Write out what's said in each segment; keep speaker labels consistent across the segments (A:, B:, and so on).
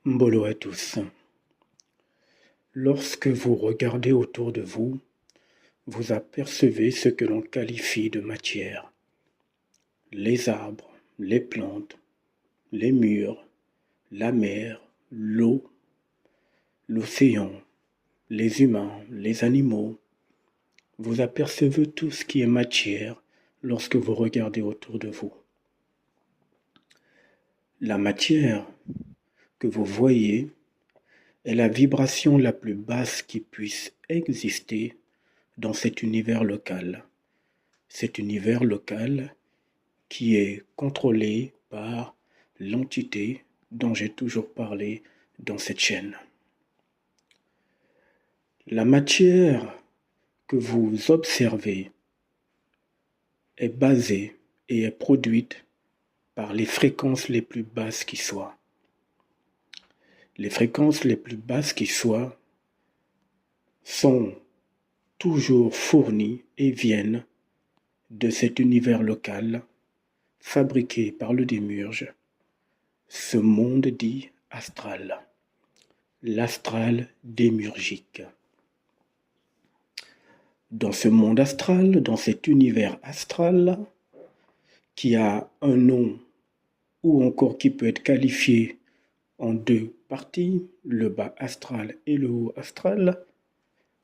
A: Mbolo à tous. Lorsque vous regardez autour de vous, vous apercevez ce que l'on qualifie de matière. Les arbres, les plantes, les murs, la mer, l'eau, l'océan, les humains, les animaux. Vous apercevez tout ce qui est matière lorsque vous regardez autour de vous. La matière que vous voyez est la vibration la plus basse qui puisse exister dans cet univers local. Cet univers local qui est contrôlé par l'entité dont j'ai toujours parlé dans cette chaîne. La matière que vous observez est basée et est produite par les fréquences les plus basses qui soient. Les fréquences les plus basses qui soient sont toujours fournies et viennent de cet univers local fabriqué par le démiurge, ce monde dit astral, l'astral démiurgique. Dans ce monde astral, dans cet univers astral, qui a un nom ou encore qui peut être qualifié en deux parties, le bas astral et le haut astral,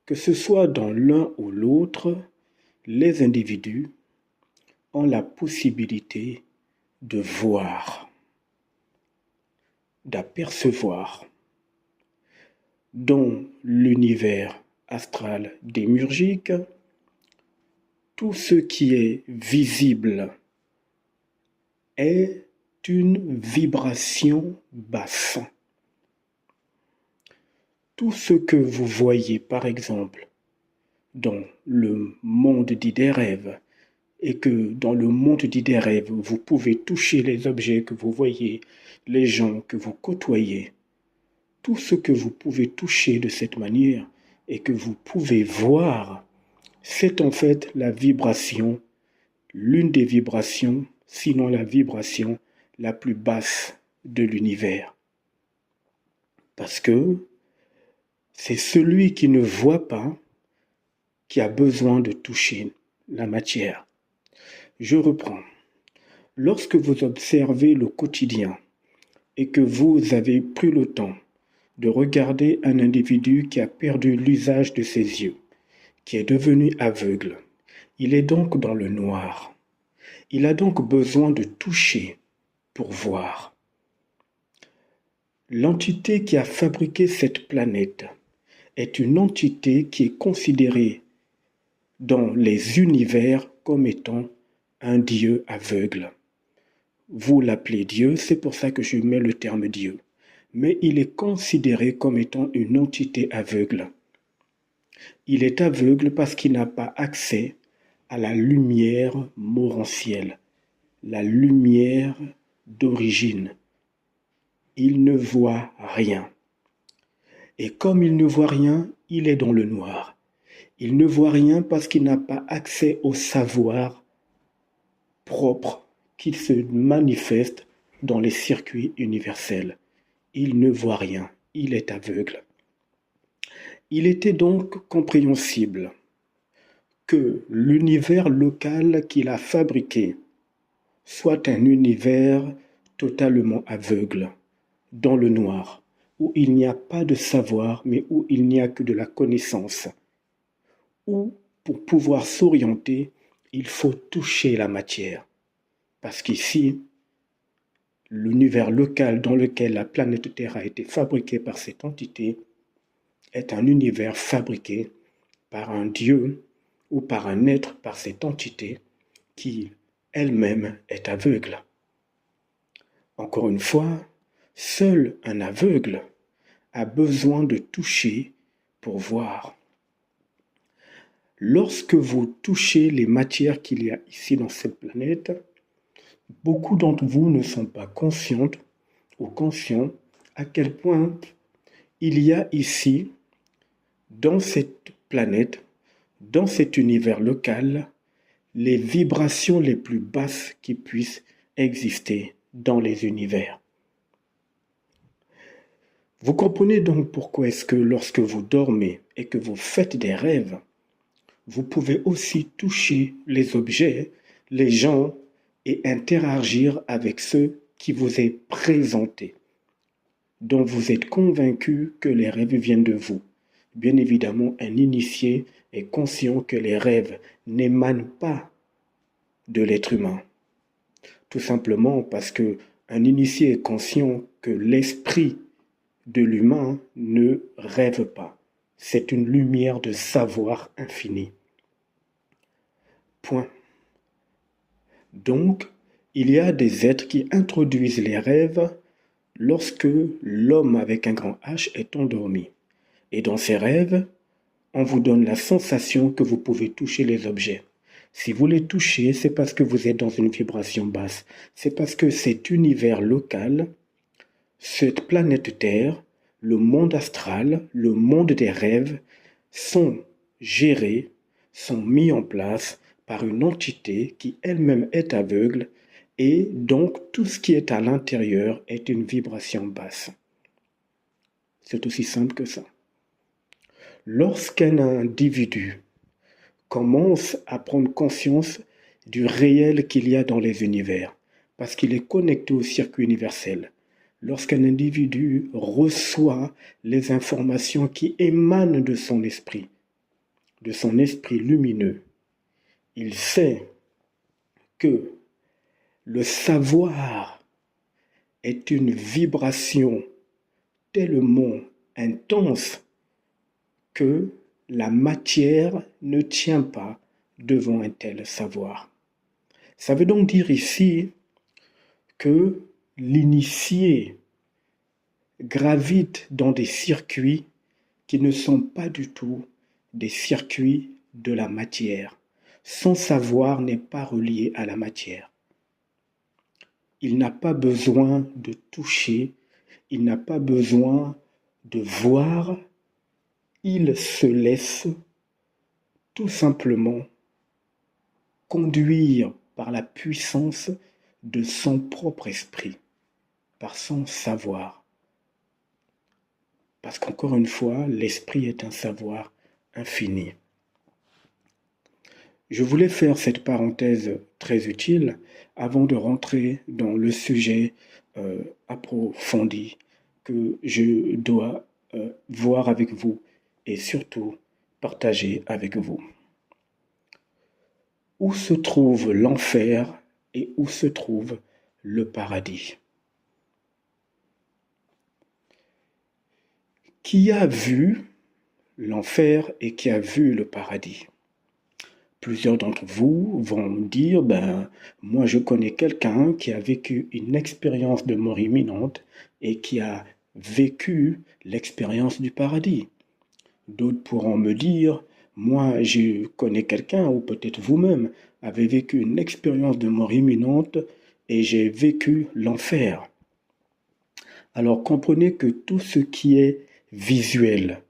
A: que ce soit dans l'un ou l'autre, les individus ont la possibilité de voir, d'apercevoir. Dans l'univers astral démiurgique, tout ce qui est visible est une vibration basse. Tout ce que vous voyez, par exemple, dans le monde dit des rêves, et que dans le monde dit des rêves, vous pouvez toucher les objets que vous voyez, les gens que vous côtoyez, tout ce que vous pouvez toucher de cette manière et que vous pouvez voir, c'est en fait la vibration, l'une des vibrations, sinon la vibration la plus basse de l'univers. Parce que c'est celui qui ne voit pas qui a besoin de toucher la matière. Je reprends. Lorsque vous observez le quotidien et que vous avez pris le temps de regarder un individu qui a perdu l'usage de ses yeux, qui est devenu aveugle, il est donc dans le noir. Il a donc besoin de toucher pour voir. L'entité qui a fabriqué cette planète est une entité qui est considérée dans les univers comme étant un Dieu aveugle. Vous l'appelez Dieu, c'est pour ça que je mets le terme Dieu. Mais il est considéré comme étant une entité aveugle. Il est aveugle parce qu'il n'a pas accès à la lumière morantielle, la lumière d'origine. Il ne voit rien. Et comme il ne voit rien, il est dans le noir. Il ne voit rien parce qu'il n'a pas accès au savoir propre qui se manifeste dans les circuits universels. Il ne voit rien, il est aveugle. Il était donc compréhensible que l'univers local qu'il a fabriqué soit un univers totalement aveugle, dans le noir, où il n'y a pas de savoir, mais où il n'y a que de la connaissance, où pour pouvoir s'orienter, il faut toucher la matière. Parce qu'ici, l'univers local dans lequel la planète Terre a été fabriquée par cette entité est un univers fabriqué par un Dieu ou par un être, par cette entité qui elle-même est aveugle. Encore une fois, seul un aveugle a besoin de toucher pour voir. Lorsque vous touchez les matières qu'il y a ici dans cette planète, beaucoup d'entre vous ne sont pas conscientes ou conscients à quel point il y a ici, dans cette planète, dans cet univers local, les vibrations les plus basses qui puissent exister dans les univers. Vous comprenez donc pourquoi est-ce que lorsque vous dormez et que vous faites des rêves, vous pouvez aussi toucher les objets, les gens et interagir avec ceux qui vous est présentés, dont vous êtes convaincu que les rêves viennent de vous. Bien évidemment, un initié est conscient que les rêves n'émanent pas de l'être humain. Tout simplement parce que un initié est conscient que l'esprit de l'humain ne rêve pas. C'est une lumière de savoir infini. Point. Donc, il y a des êtres qui introduisent les rêves lorsque l'homme avec un grand H est endormi. Et dans ces rêves, on vous donne la sensation que vous pouvez toucher les objets. Si vous les touchez, c'est parce que vous êtes dans une vibration basse. C'est parce que cet univers local, cette planète Terre, le monde astral, le monde des rêves, sont gérés, sont mis en place par une entité qui elle-même est aveugle et donc tout ce qui est à l'intérieur est une vibration basse. C'est aussi simple que ça. Lorsqu'un individu commence à prendre conscience du réel qu'il y a dans les univers, parce qu'il est connecté au circuit universel, lorsqu'un individu reçoit les informations qui émanent de son esprit lumineux, il sait que le savoir est une vibration tellement intense que la matière ne tient pas devant un tel savoir. Ça veut donc dire ici que l'initié gravite dans des circuits qui ne sont pas du tout des circuits de la matière. Son savoir n'est pas relié à la matière. Il n'a pas besoin de toucher, il n'a pas besoin de voir, il se laisse tout simplement conduire par la puissance de son propre esprit, par son savoir. Parce qu'encore une fois, l'esprit est un savoir infini. Je voulais faire cette parenthèse très utile avant de rentrer dans le sujet approfondi que je dois voir avec vous et surtout partager avec vous. Où se trouve l'enfer et où se trouve le paradis? Qui a vu l'enfer et qui a vu le paradis? Plusieurs d'entre vous vont dire, moi je connais quelqu'un qui a vécu une expérience de mort imminente et qui a vécu l'expérience du paradis. D'autres pourront me dire, moi je connais quelqu'un, ou peut-être vous-même, avez vécu une expérience de mort imminente et j'ai vécu l'enfer. Alors comprenez que tout ce qui est visuel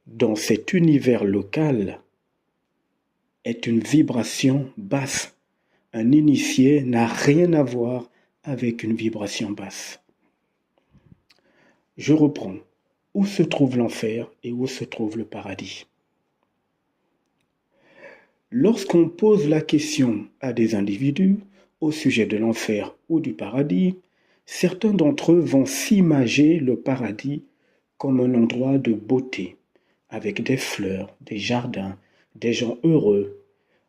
A: dans cet univers local est une vibration basse. Un initié n'a rien à voir avec une vibration basse. Je reprends. Où se trouve l'enfer et où se trouve le paradis? Lorsqu'on pose la question à des individus au sujet de l'enfer ou du paradis, certains d'entre eux vont s'imager le paradis comme un endroit de beauté, avec des fleurs, des jardins, des gens heureux.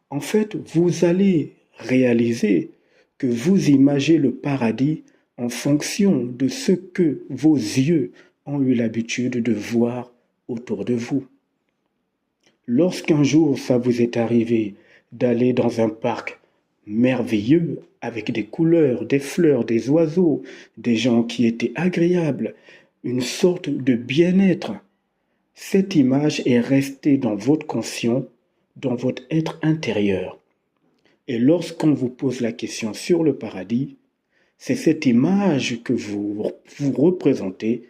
A: En fait, vous allez réaliser que vous imaginez le paradis en fonction de ce que vos yeux ont eu l'habitude de voir autour de vous. Lorsqu'un jour ça vous est arrivé d'aller dans un parc merveilleux avec des couleurs, des fleurs, des oiseaux, des gens qui étaient agréables, une sorte de bien-être, cette image est restée dans votre conscient, dans votre être intérieur. Et lorsqu'on vous pose la question sur le paradis, c'est cette image que vous représentez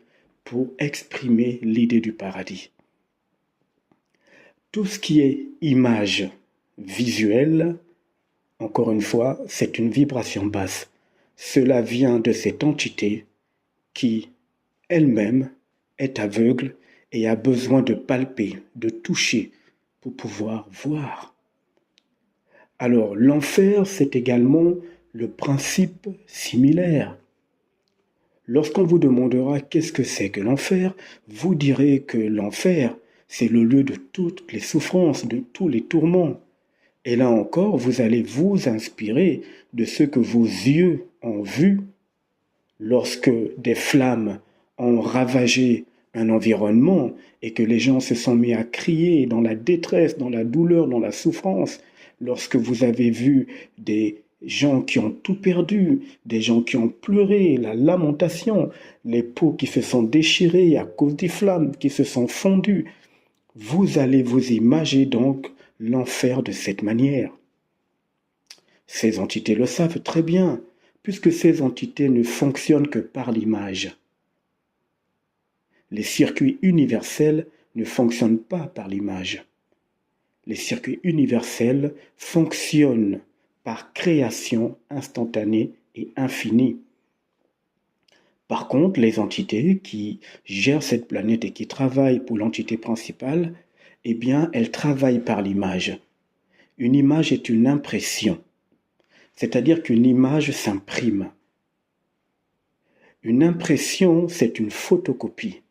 A: pour exprimer l'idée du paradis. Tout ce qui est image visuelle, encore une fois, c'est une vibration basse. Cela vient de cette entité qui, elle-même, est aveugle et a besoin de palper, de toucher pour pouvoir voir. Alors l'enfer, c'est également le principe similaire. Lorsqu'on vous demandera qu'est-ce que c'est que l'enfer, vous direz que l'enfer, c'est le lieu de toutes les souffrances, de tous les tourments. Et là encore, vous allez vous inspirer de ce que vos yeux ont vu lorsque des flammes ont ravagé un environnement et que les gens se sont mis à crier dans la détresse, dans la douleur, dans la souffrance, lorsque vous avez vu des gens qui ont tout perdu, des gens qui ont pleuré, la lamentation, les peaux qui se sont déchirées à cause des flammes, qui se sont fondues, vous allez vous imaginer donc l'enfer de cette manière. Ces entités le savent très bien, puisque ces entités ne fonctionnent que par l'image. Les circuits universels ne fonctionnent pas par l'image. Les circuits universels fonctionnent par création instantanée et infinie. Par contre, les entités qui gèrent cette planète et qui travaillent pour l'entité principale, eh bien, elles travaillent par l'image. Une image est une impression, c'est-à-dire qu'une image s'imprime. Une impression, c'est une photocopie.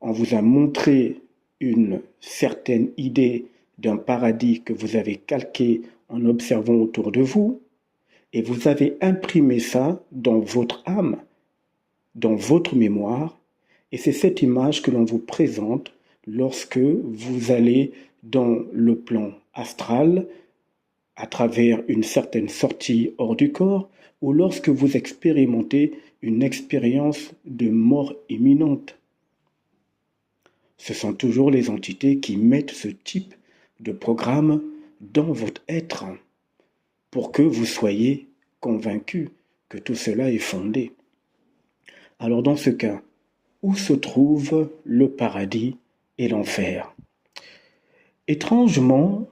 A: On vous a montré une certaine idée d'un paradis que vous avez calqué en observant autour de vous, et vous avez imprimé ça dans votre âme, dans votre mémoire, et c'est cette image que l'on vous présente lorsque vous allez dans le plan astral à travers une certaine sortie hors du corps ou lorsque vous expérimentez une expérience de mort imminente. Ce sont toujours les entités qui mettent ce type de programme dans votre être pour que vous soyez convaincu que tout cela est fondé. Alors dans ce cas, où se trouve le paradis et l'enfer? Étrangement,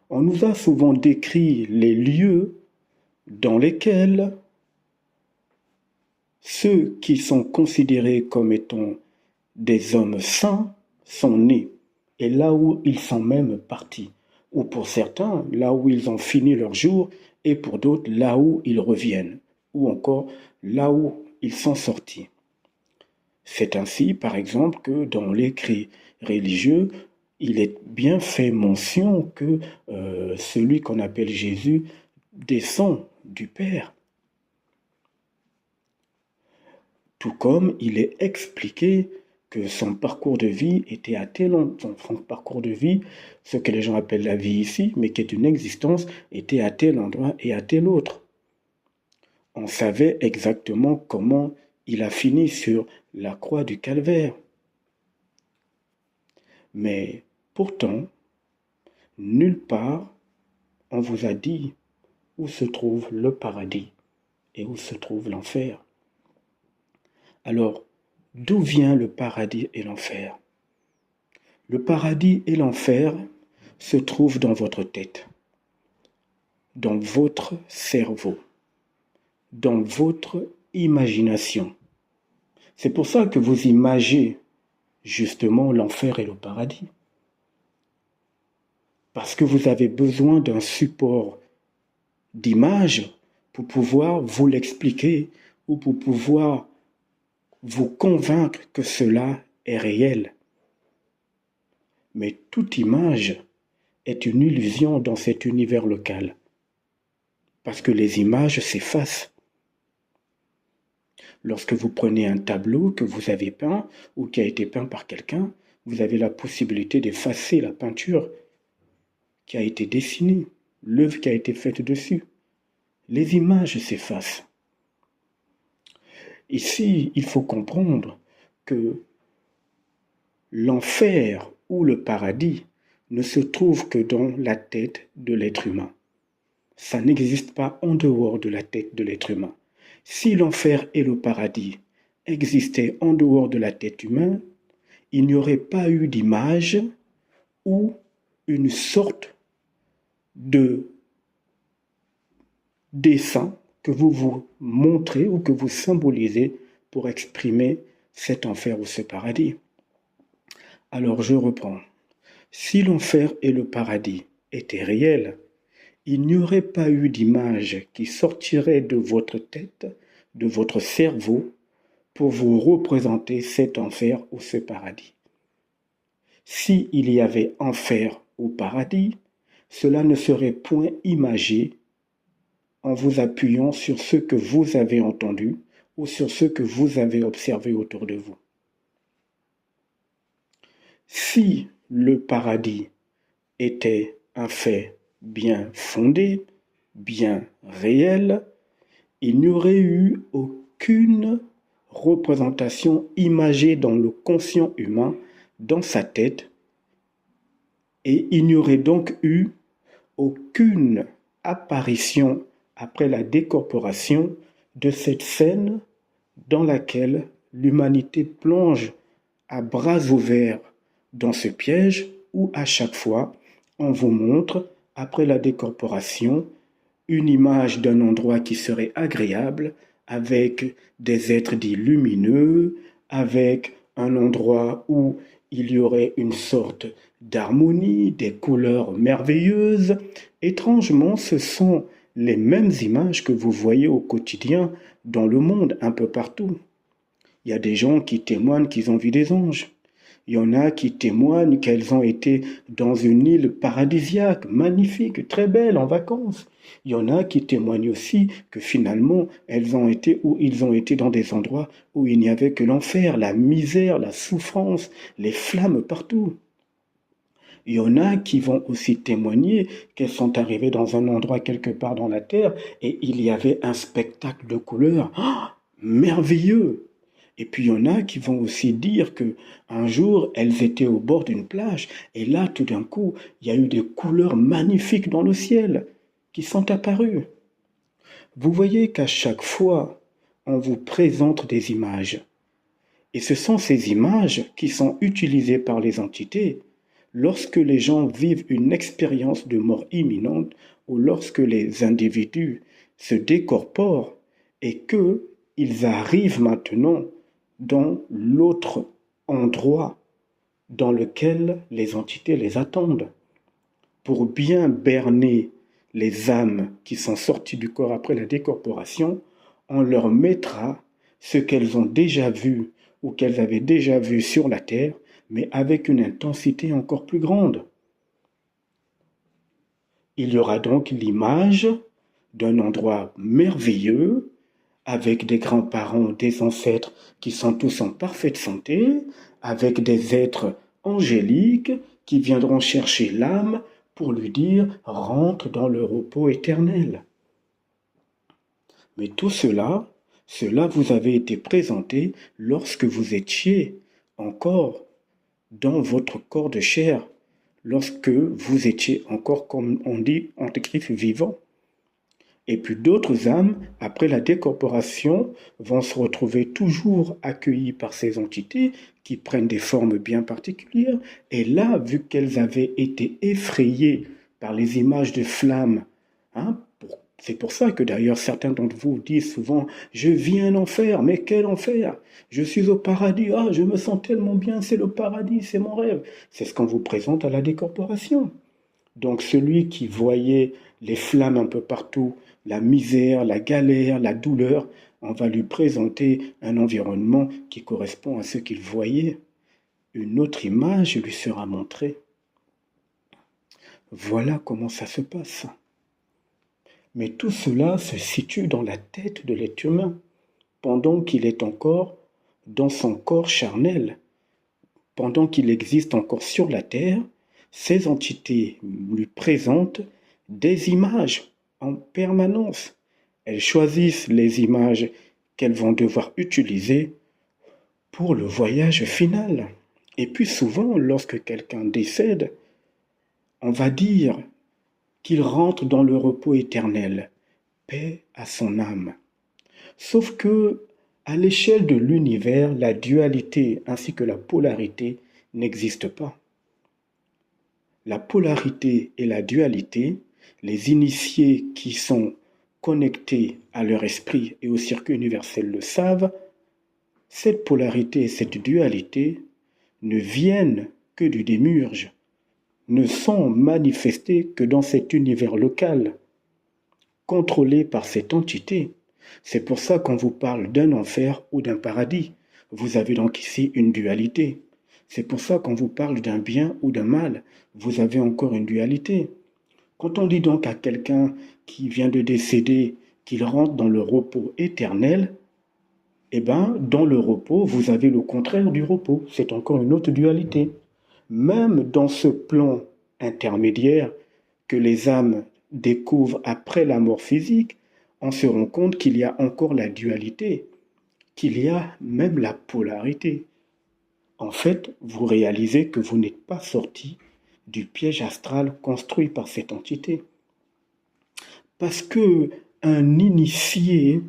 A: on nous a souvent décrit les lieux dans lesquels ceux qui sont considérés comme étant des hommes saints sont nés, et là où ils sont même partis, ou pour certains, là où ils ont fini leur jour, et pour d'autres, là où ils reviennent, ou encore là où ils sont sortis. C'est ainsi, par exemple, que dans l'écrit religieux, il est bien fait mention que celui qu'on appelle Jésus descend du Père. Tout comme il est expliqué que son parcours de vie était à tel endroit, son parcours de vie, ce que les gens appellent la vie ici, mais qui est une existence, était à tel endroit et à tel autre. On savait exactement comment il a fini sur la croix du calvaire. Mais pourtant, nulle part on vous a dit où se trouve le paradis et où se trouve l'enfer. Alors, d'où vient le paradis et l'enfer? Le paradis et l'enfer se trouvent dans votre tête, dans votre cerveau, dans votre imagination. C'est pour ça que vous imaginez justement l'enfer et le paradis. Parce que vous avez besoin d'un support d'image pour pouvoir vous l'expliquer ou pour pouvoir vous convaincre que cela est réel. Mais toute image est une illusion dans cet univers local. Parce que les images s'effacent. Lorsque vous prenez un tableau que vous avez peint ou qui a été peint par quelqu'un, vous avez la possibilité d'effacer la peinture qui a été dessinée, l'œuvre qui a été faite dessus. Les images s'effacent. Ici, il faut comprendre que l'enfer ou le paradis ne se trouve que dans la tête de l'être humain. Ça n'existe pas en dehors de la tête de l'être humain. Si l'enfer et le paradis existaient en dehors de la tête humaine, il n'y aurait pas eu d'image ou une sorte de dessin que vous vous montrez ou que vous symbolisez pour exprimer cet enfer ou ce paradis. Alors je reprends. Si l'enfer et le paradis étaient réels, il n'y aurait pas eu d'image qui sortirait de votre tête, de votre cerveau, pour vous représenter cet enfer ou ce paradis. Si il y avait enfer ou paradis, cela ne serait point imagé en vous appuyant sur ce que vous avez entendu ou sur ce que vous avez observé autour de vous. Si le paradis était un fait bien fondé, bien réel, il n'y aurait eu aucune représentation imagée dans le conscient humain, dans sa tête, et il n'y aurait donc eu aucune apparition après la décorporation de cette scène dans laquelle l'humanité plonge à bras ouverts dans ce piège où à chaque fois on vous montre, après la décorporation, une image d'un endroit qui serait agréable, avec des êtres dits lumineux, avec un endroit où il y aurait une sorte d'harmonie, des couleurs merveilleuses. Étrangement, ce sont les mêmes images que vous voyez au quotidien dans le monde, un peu partout. Il y a des gens qui témoignent qu'ils ont vu des anges. Il y en a qui témoignent qu'elles ont été dans une île paradisiaque, magnifique, très belle, en vacances. Il y en a qui témoignent aussi que finalement, elles ont été ou ils ont été dans des endroits où il n'y avait que l'enfer, la misère, la souffrance, les flammes partout. Il y en a qui vont aussi témoigner qu'elles sont arrivées dans un endroit quelque part dans la terre et il y avait un spectacle de couleurs merveilleux. Et puis il y en a qui vont aussi dire que un jour elles étaient au bord d'une plage et là tout d'un coup il y a eu des couleurs magnifiques dans le ciel qui sont apparues. Vous voyez qu'à chaque fois on vous présente des images et ce sont ces images qui sont utilisées par les entités lorsque les gens vivent une expérience de mort imminente ou lorsque les individus se décorporent et qu'ils arrivent maintenant dans l'autre endroit dans lequel les entités les attendent. Pour bien berner les âmes qui sont sorties du corps après la décorporation, on leur mettra ce qu'elles ont déjà vu ou qu'elles avaient déjà vu sur la terre, mais avec une intensité encore plus grande. Il y aura donc l'image d'un endroit merveilleux, avec des grands-parents, des ancêtres qui sont tous en parfaite santé, avec des êtres angéliques qui viendront chercher l'âme pour lui dire « rentre dans le repos éternel ». Mais tout cela vous avait été présenté lorsque vous étiez encore dans votre corps de chair, lorsque vous étiez encore, comme on dit, entre griffes vivant. Et puis d'autres âmes, après la décorporation, vont se retrouver toujours accueillies par ces entités qui prennent des formes bien particulières. Et là, vu qu'elles avaient été effrayées par les images de flammes, c'est pour ça que d'ailleurs certains d'entre vous disent souvent « Je vis un enfer, mais quel enfer? Je suis au paradis, je me sens tellement bien, c'est le paradis, c'est mon rêve. » C'est ce qu'on vous présente à la décorporation. Donc celui qui voyait les flammes un peu partout, la misère, la galère, la douleur, on va lui présenter un environnement qui correspond à ce qu'il voyait. Une autre image lui sera montrée. Voilà comment ça se passe. Mais tout cela se situe dans la tête de l'être humain, pendant qu'il est encore dans son corps charnel, pendant qu'il existe encore sur la terre. Ces entités lui présentent des images en permanence. Elles choisissent les images qu'elles vont devoir utiliser pour le voyage final. Et puis souvent, lorsque quelqu'un décède, on va dire qu'il rentre dans le repos éternel, paix à son âme. Sauf que, à l'échelle de l'univers, la dualité ainsi que la polarité n'existent pas. La polarité et la dualité, les initiés qui sont connectés à leur esprit et au circuit universel le savent, cette polarité et cette dualité ne viennent que du démiurge, ne sont manifestés que dans cet univers local, contrôlé par cette entité. C'est pour ça qu'on vous parle d'un enfer ou d'un paradis. Vous avez donc ici une dualité. C'est pour ça qu'on vous parle d'un bien ou d'un mal. Vous avez encore une dualité. Quand on dit donc à quelqu'un qui vient de décéder qu'il rentre dans le repos éternel, eh bien, dans le repos, vous avez le contraire du repos. C'est encore une autre dualité. Même dans ce plan intermédiaire que les âmes découvrent après la mort physique, on se rend compte qu'il y a encore la dualité, qu'il y a même la polarité. En fait, vous réalisez que vous n'êtes pas sorti du piège astral construit par cette entité. Parce que un initié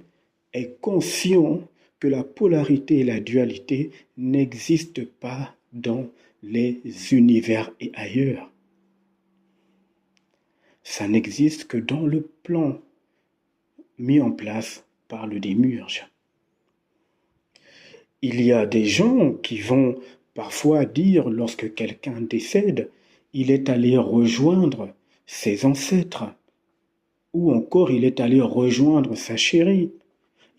A: est conscient que la polarité et la dualité n'existent pas dans les univers et ailleurs. Ça n'existe que dans le plan mis en place par le démiurge. Il y a des gens qui vont parfois dire, lorsque quelqu'un décède, il est allé rejoindre ses ancêtres, ou encore il est allé rejoindre sa chérie,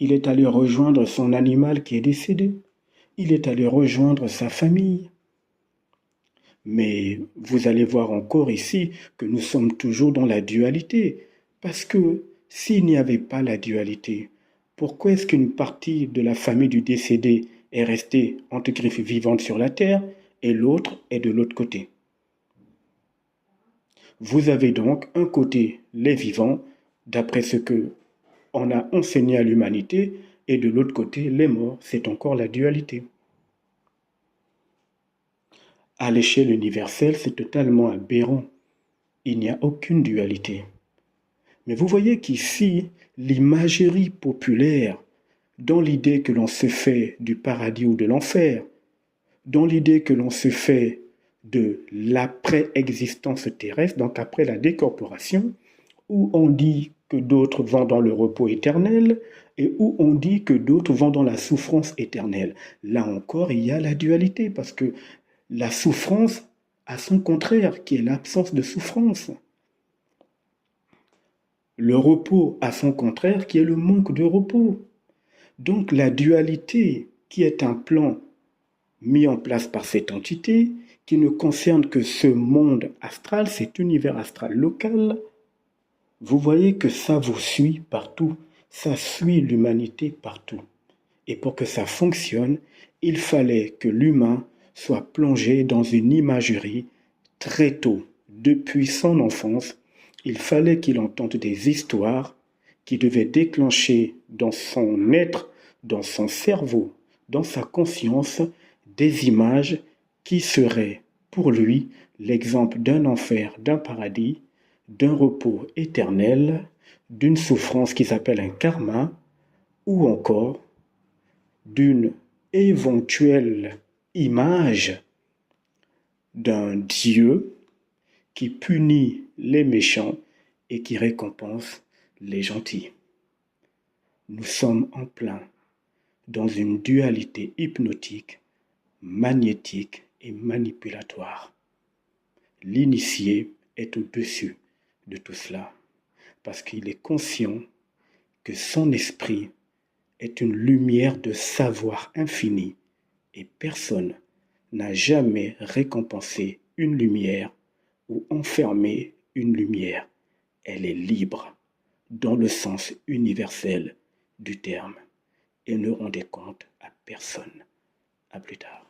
A: il est allé rejoindre son animal qui est décédé, il est allé rejoindre sa famille. Mais vous allez voir encore ici que nous sommes toujours dans la dualité, parce que s'il n'y avait pas la dualité, pourquoi est-ce qu'une partie de la famille du décédé est restée entre griffes vivante sur la terre et l'autre est de l'autre côté? Vous avez donc un côté les vivants, d'après ce que on a enseigné à l'humanité, et de l'autre côté les morts. C'est encore la dualité. À l'échelle universelle, c'est totalement aberrant. Il n'y a aucune dualité. Mais vous voyez qu'ici, l'imagerie populaire, dans l'idée que l'on se fait du paradis ou de l'enfer, dans l'idée que l'on se fait de l'après-existence terrestre, donc après la décorporation, où on dit que d'autres vont dans le repos éternel et où on dit que d'autres vont dans la souffrance éternelle. Là encore, il y a la dualité, parce que la souffrance a son contraire, qui est l'absence de souffrance. Le repos a son contraire, qui est le manque de repos. Donc la dualité, qui est un plan mis en place par cette entité, qui ne concerne que ce monde astral, cet univers astral local, vous voyez que ça vous suit partout, ça suit l'humanité partout. Et pour que ça fonctionne, il fallait que l'humain soit plongé dans une imagerie très tôt, depuis son enfance. Il fallait qu'il entende des histoires qui devaient déclencher dans son être, dans son cerveau, dans sa conscience, des images qui seraient pour lui l'exemple d'un enfer, d'un paradis, d'un repos éternel, d'une souffrance qui s'appelle un karma, ou encore d'une éventuelle image d'un Dieu qui punit les méchants et qui récompense les gentils. Nous sommes en plein dans une dualité hypnotique, magnétique et manipulatoire. L'initié est au-dessus de tout cela, parce qu'il est conscient que son esprit est une lumière de savoir infini, et personne n'a jamais récompensé une lumière ou enfermé une lumière. Elle est libre, dans le sens universel du terme, et ne rendez compte à personne. À plus tard.